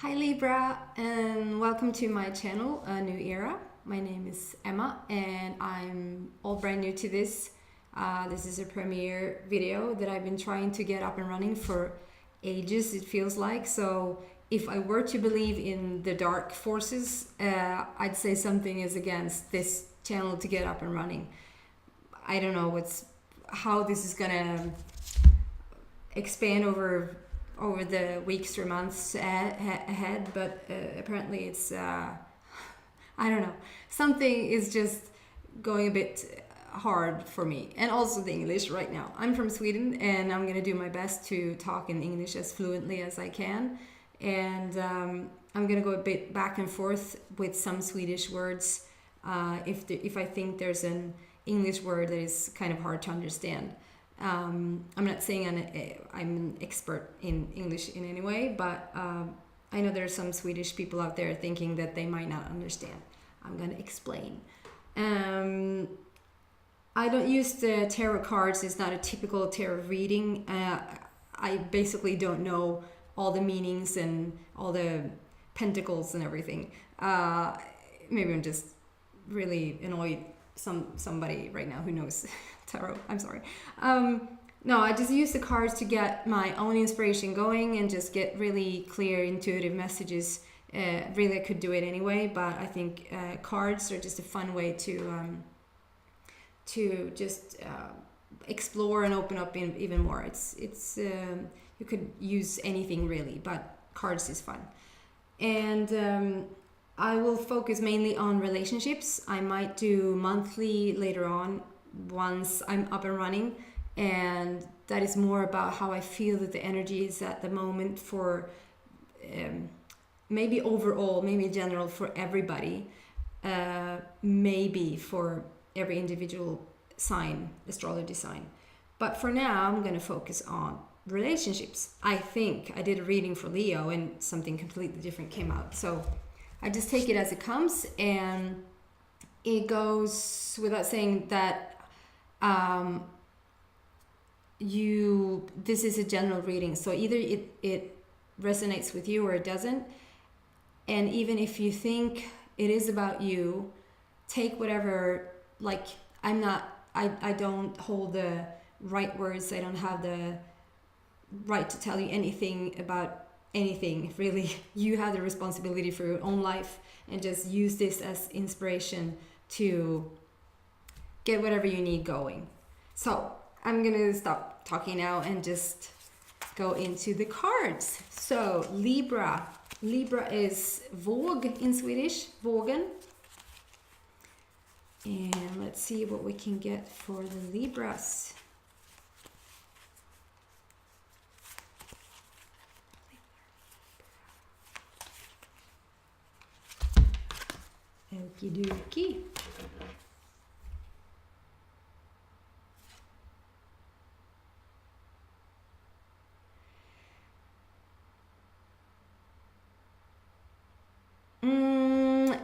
Hi Libra, and welcome to my channel, A New Era. My name is Emma and I'm all brand new to this. This is a premiere video that I've been trying to get up and running for ages, it feels like. So if I were to believe in the dark forces, I'd say something is against this channel to get up and running. I don't know how this is gonna expand over the weeks or months ahead, but apparently it's I don't know, something is just going a bit hard for me, and also the English right now. I'm from Sweden and I'm gonna do my best to talk in English as fluently as I can, and I'm gonna go a bit back and forth with some Swedish words if I think there's an English word that is kind of hard to understand. I'm not saying I'm an expert in English in any way, but I know there are some Swedish people out there thinking that they might not understand. I'm going to explain. I don't use the tarot cards. It's not a typical tarot reading. I basically don't know all the meanings and all the pentacles and everything. Maybe I'm just really annoyed somebody right now who knows tarot. I'm sorry. No, I just use the cards to get my own inspiration going and just get really clear, intuitive messages. Really, I could do it anyway, but I think cards are just a fun way to just explore and open up even more. It's you could use anything really, but cards is fun. And I will focus mainly on relationships. I might do monthly later on once I'm up and running, and that is more about how I feel that the energy is at the moment for maybe overall, maybe in general for everybody, maybe for every individual sign, astrology sign. But for now, I'm going to focus on relationships. I think I did a reading for Leo and something completely different came out. So I just take it as it comes, and it goes without saying that this is a general reading. So either it resonates with you or it doesn't. And even if you think it is about you, take whatever, like I don't hold the right words. I don't have the right to tell you anything about anything really. You have the responsibility for your own life, and just use this as inspiration to get whatever you need going. So I'm gonna stop talking now and just go into the cards. So Libra is våg in Swedish, vågen. And let's see what we can get for the Libras. Okie dokie.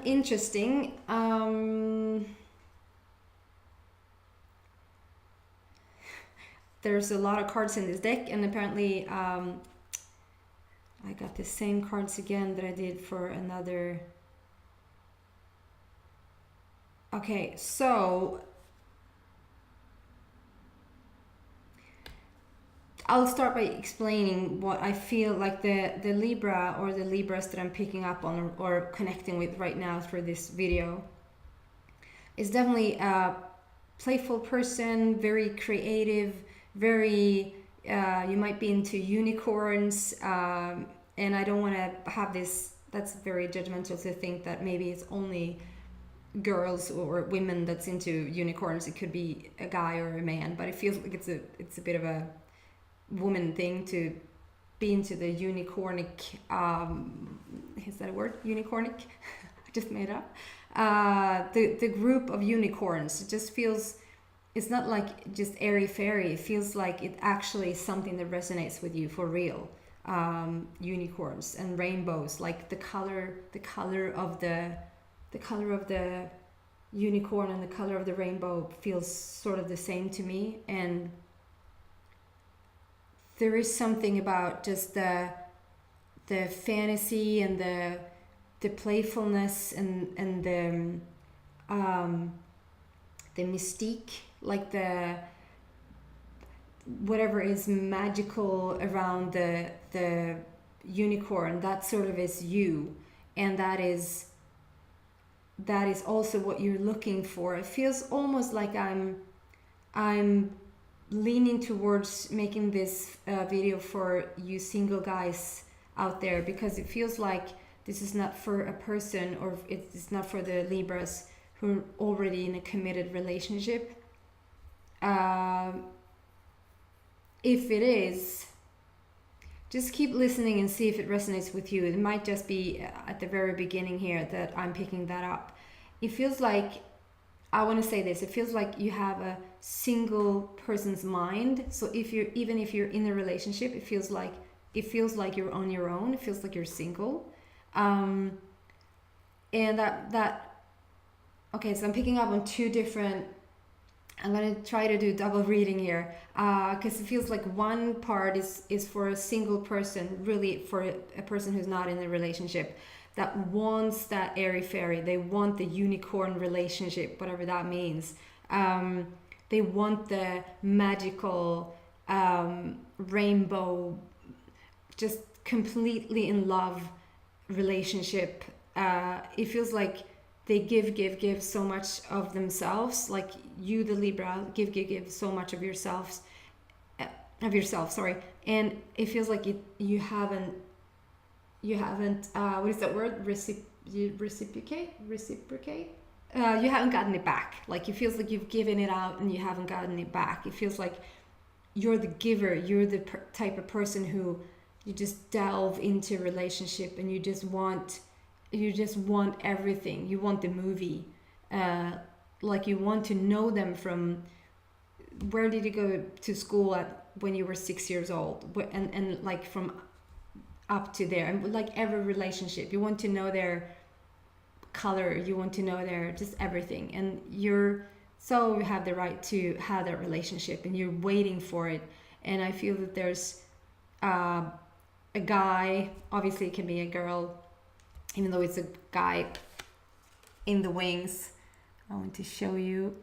Interesting. There's a lot of cards in this deck, and apparently I got the same cards again that I did for another. Okay, so I'll start by explaining what I feel like the Libra or the Libras that I'm picking up on or connecting with right now through this video is definitely a playful person, very creative, very, you might be into unicorns, and I don't want to have this, that's very judgmental to think that maybe it's only girls or women that's into unicorns. It could be a guy or a man, but it feels like it's a bit of a woman thing to be into the unicornic, is that a word? Unicornic? I just made it up. The group of unicorns, it just feels, it's not like just airy fairy. It feels like it actually is something that resonates with you for real. Unicorns and rainbows, like the color of the unicorn and the color of the rainbow feels sort of the same to me. And there is something about just the fantasy and the playfulness and the mystique, like the whatever is magical around the unicorn, that sort of is you, and that is also what you're looking for. It feels almost like I'm leaning towards making this video for you single guys out there, because it feels like this is not for a person, or it's not for the Libras who are already in a committed relationship. If it is, just keep listening and see if it resonates with you. It might just be at the very beginning here that I'm picking that up. It feels like, I want to say this, it feels like you have a single person's mind. So even if you're in a relationship, it feels like you're on your own. It feels like you're single. And that okay, so I'm picking up on two different, I'm going to try to do double reading here, because it feels like one part is for a single person, really for a person who's not in a relationship, that wants that airy-fairy. They want the unicorn relationship, whatever that means. They want the magical rainbow, just completely in love relationship. It feels like they give so much of themselves, like you, the Libra, give so much of yourself, sorry. And it feels like you haven't what is that word, reciprocate, you haven't gotten it back. Like, it feels like you've given it out and you haven't gotten it back. It feels like you're the giver, you're the type of person who you just delve into a relationship and you just want everything. You want the movie, like you want to know them from where did you go to school at when you were 6 years old, and like from up to there, and like every relationship you want to know their color, you want to know their just everything, and you have the right to have that relationship and you're waiting for it. And I feel that there's a guy, obviously it can be a girl, even though it's a guy in the wings. I want to show you,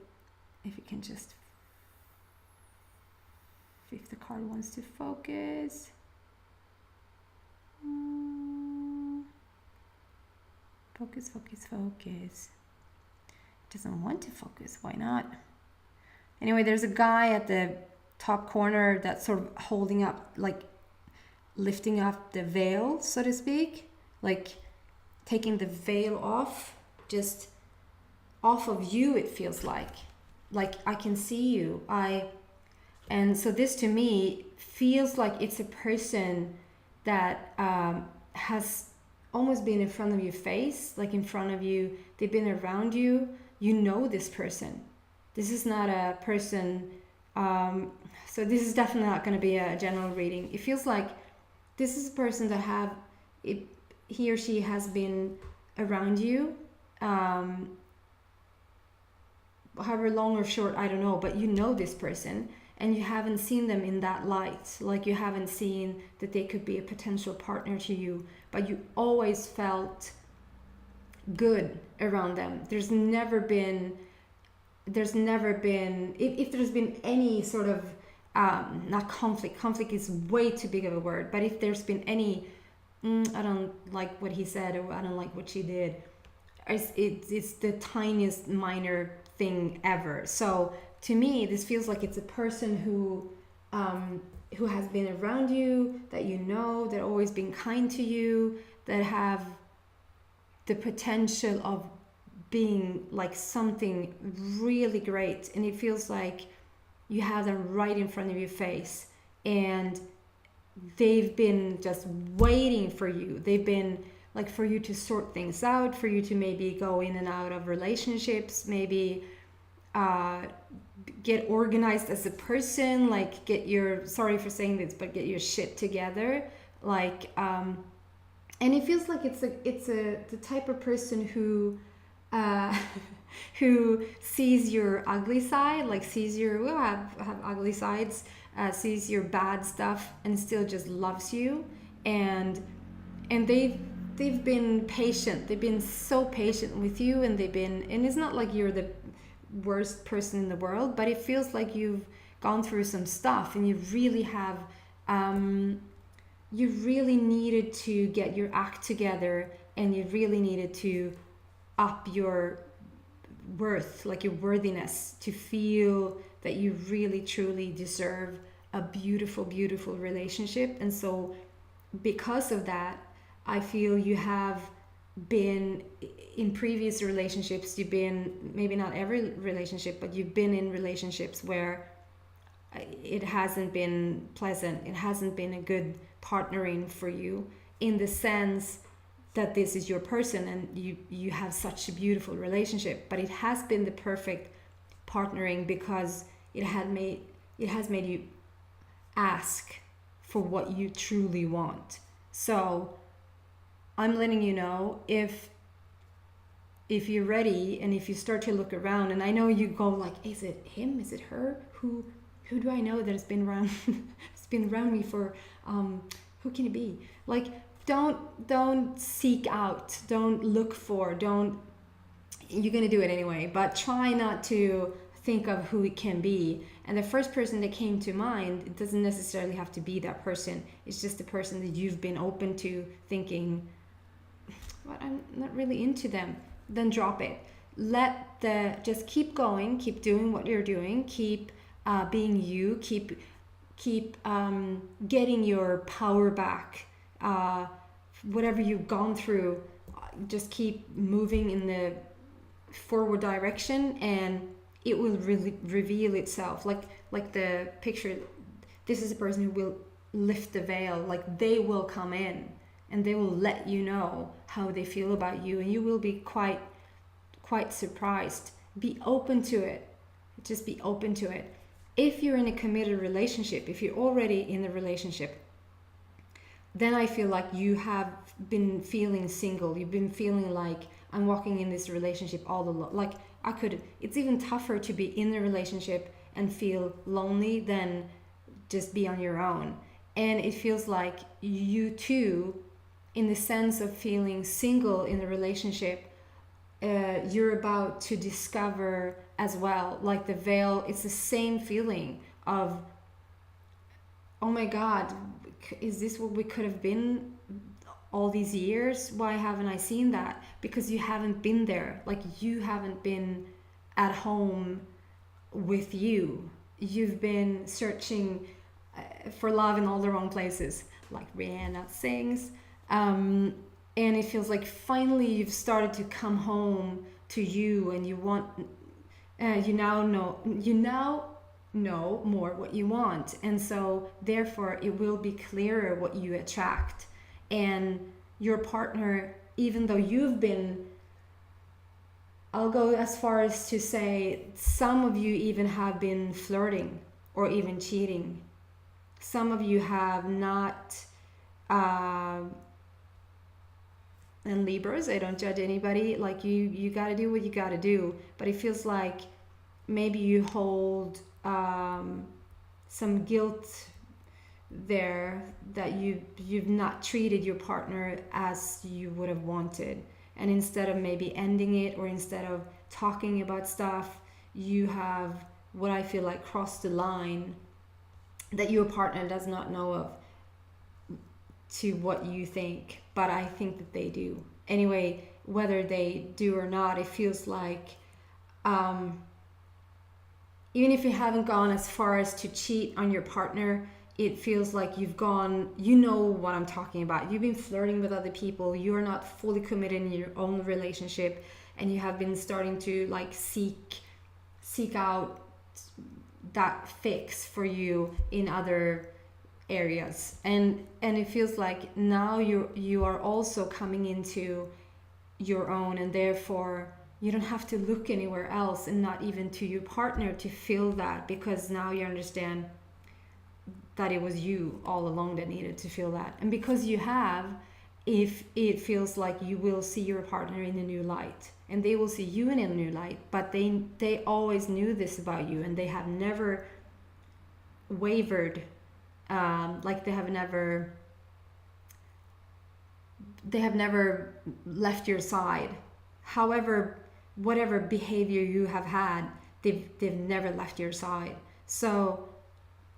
if you can just, if the card wants to focus. Focus. It doesn't want to focus. Why not? Anyway, there's a guy at the top corner that's sort of holding up, like lifting up the veil, so to speak, like taking the veil off, just off of you. It feels like I can see you. And so this to me feels like it's a person that has almost been in front of your face, like in front of you. They've been around you. You know this person. This is not a person. So this is definitely not going to be a general reading. It feels like this is a person that he or she has been around you, however long or short, I don't know, but you know this person. And you haven't seen them in that light. Like, you haven't seen that they could be a potential partner to you, but you always felt good around them. There's never been, if there's been any sort of, not conflict is way too big of a word, but if there's been any, I don't like what he said, or I don't like what she did, it's the tiniest minor thing ever. So to me, this feels like it's a person who has been around you, that you know, that always been kind to you, that have the potential of being like something really great. And it feels like you have them right in front of your face, and they've been just waiting for you. They've been like for you to sort things out, for you to maybe go in and out of relationships, maybe get organized as a person, like get your, sorry for saying this, but get your shit together, like and it feels like it's the type of person who who sees your ugly side, like sees your, we have ugly sides, sees your bad stuff and still just loves you. And and they've been patient. They've been so patient with you, and it's not like you're the worst person in the world, but it feels like you've gone through some stuff, and you really have you really needed to get your act together, and you really needed to up your worth, like your worthiness, to feel that you really truly deserve a beautiful, beautiful relationship. And so because of that, I feel you have been in previous relationships, you've been, maybe not every relationship, but you've been in relationships where it hasn't been pleasant, it hasn't been a good partnering for you, in the sense that this is your person and you have such a beautiful relationship, but it has been the perfect partnering because it has made you ask for what you truly want. So I'm letting you know, if you're ready, and if you start to look around, and I know you go like, is it him, is it her, who do I know that has been around it's been around me for who can it be? Like, don't seek out, don't look for, you're gonna do it anyway, but try not to think of who it can be. And the first person that came to mind, it doesn't necessarily have to be that person. It's just the person that you've been open to thinking, but I'm not really into them. Then drop it. Just keep going, keep doing what you're doing, keep being you, keep getting your power back. Whatever you've gone through, just keep moving in the forward direction, and it will really reveal itself. Like the picture, this is a person who will lift the veil. Like, they will come in and they will let you know how they feel about you, and you will be quite surprised. Be open to it. Just be open to it. If you're in a committed relationship, if you're already in a relationship, then I feel like you have been feeling single. You've been feeling like, I'm walking in this relationship all alone. Like, it's even tougher to be in a relationship and feel lonely than just be on your own. And it feels like you too, in the sense of feeling single in a relationship, you're about to discover as well, like the veil. It's the same feeling of, oh my God, is this what we could have been all these years? Why haven't I seen that? Because you haven't been there. Like, you haven't been at home with you. You've been searching for love in all the wrong places, like Rihanna sings. And it feels like finally you've started to come home to you, and you want, you now know more what you want, and so therefore it will be clearer what you attract. And your partner, even though you've been, I'll go as far as to say, some of you even have been flirting or even cheating. Some of you have not, and Libras, I don't judge anybody, like you got to do what you got to do, but it feels like maybe you hold some guilt there, that you've not treated your partner as you would have wanted, and instead of maybe ending it, or instead of talking about stuff, you have, what I feel like, crossed the line that your partner does not know of, to what you think, but I think that they do. Anyway, whether they do or not, it feels like even if you haven't gone as far as to cheat on your partner, it feels like you've gone, you know what I'm talking about. You've been flirting with other people. You're not fully committed in your own relationship, and you have been starting to like seek out that fix for you in other areas. And it feels like now you are also coming into your own, and therefore you don't have to look anywhere else, and not even to your partner, to feel that, because now you understand that it was you all along that needed to feel that. And because you have, if it feels like you will see your partner in a new light, and they will see you in a new light, but they always knew this about you, and they have never wavered, like they have never they have never left your side. However, whatever behavior you have had, they've never left your side. So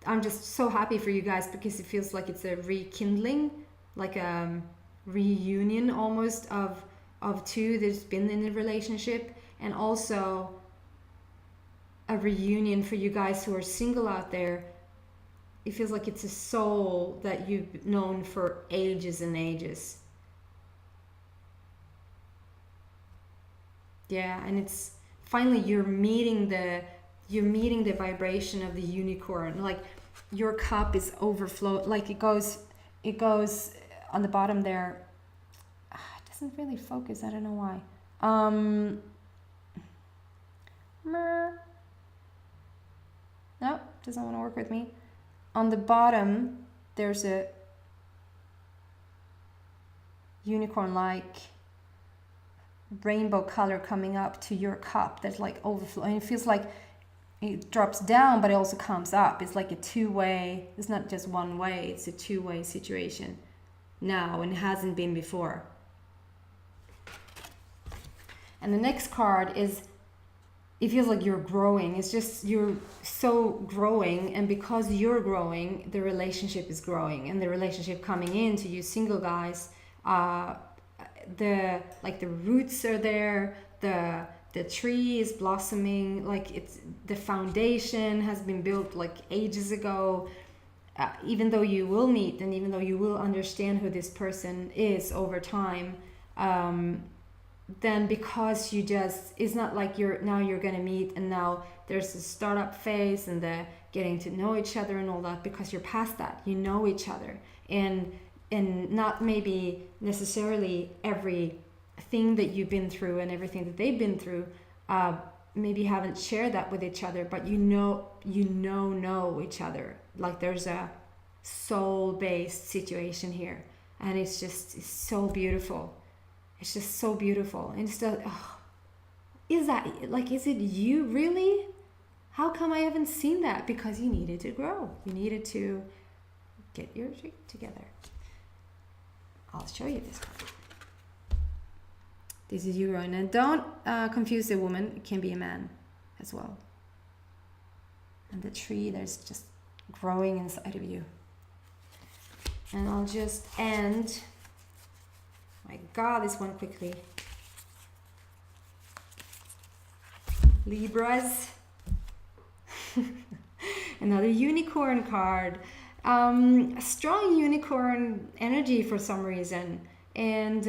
I'm just so happy for you guys, because it feels like it's a rekindling, like a reunion almost of two that's been in a relationship, and also a reunion for you guys who are single out there. It feels like it's a soul that you've known for ages and ages. Yeah, and it's finally you're meeting the vibration of the unicorn. Like your cup is overflow, like it goes on the bottom there. It doesn't really focus, I don't know why. No, doesn't want to work with me. On the bottom there's a unicorn like rainbow color coming up to your cup that's like overflow, and it feels like it drops down but it also comes up. It's like a two-way, it's not just one way, it's a two-way situation now, and it hasn't been before. And the next card is, it feels like you're growing. It's just you're so growing, and because you're growing, the relationship is growing, and the relationship coming in to you single guys, the roots are there, the tree is blossoming, like it's the foundation has been built like ages ago. Even though you will meet, and even though you will understand who this person is over time, then because you just, it's not like you're gonna meet and now there's a startup phase and the getting to know each other and all that, because you're past that. You know each other, and not maybe necessarily every thing that you've been through and everything that they've been through, maybe haven't shared that with each other, but you know each other. Like there's a soul-based situation here, and it's so beautiful. It's just so beautiful. And it's just, is it you really? How come I haven't seen that? Because you needed to grow. You needed to get your shit together. I'll show you this one. This is you, Rowan. And don't confuse the woman. It can be a man as well. And the tree, there's just growing inside of you. And I'll just end, my God, this one quickly. Libras. Another unicorn card. A strong unicorn energy for some reason. And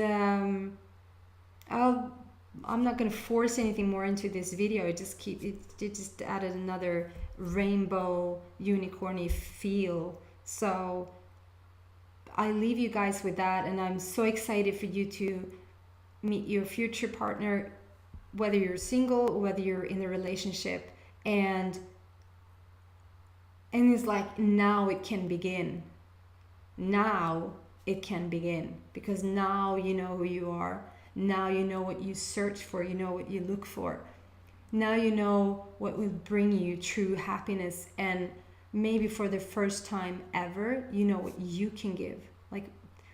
I'm not going to force anything more into this video. It just added another rainbow unicorny feel. So I leave you guys with that, and I'm so excited for you to meet your future partner, whether you're single or whether you're in a relationship, and it's like now it can begin. Now it can begin, because now you know who you are. Now you know what you search for, you know what you look for. Now you know what will bring you true happiness, and maybe for the first time ever, you know what you can give. Like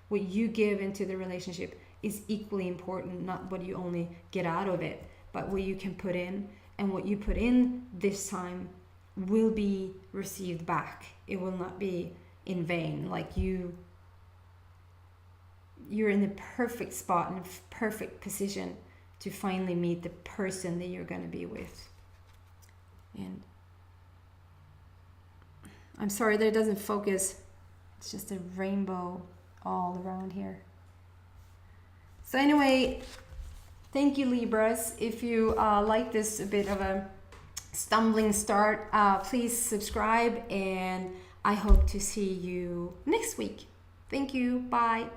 what you give into the relationship is equally important, not what you only get out of it, but what you can put in, and what you put in this time will be received back. It will not be in vain. Like you're in the perfect spot, in a perfect position to finally meet the person that you're going to be with. And I'm sorry that it doesn't focus. It's just a rainbow all around here. So anyway, thank you, Libras. If you like this a bit of a stumbling start, please subscribe, and I hope to see you next week. Thank you. Bye.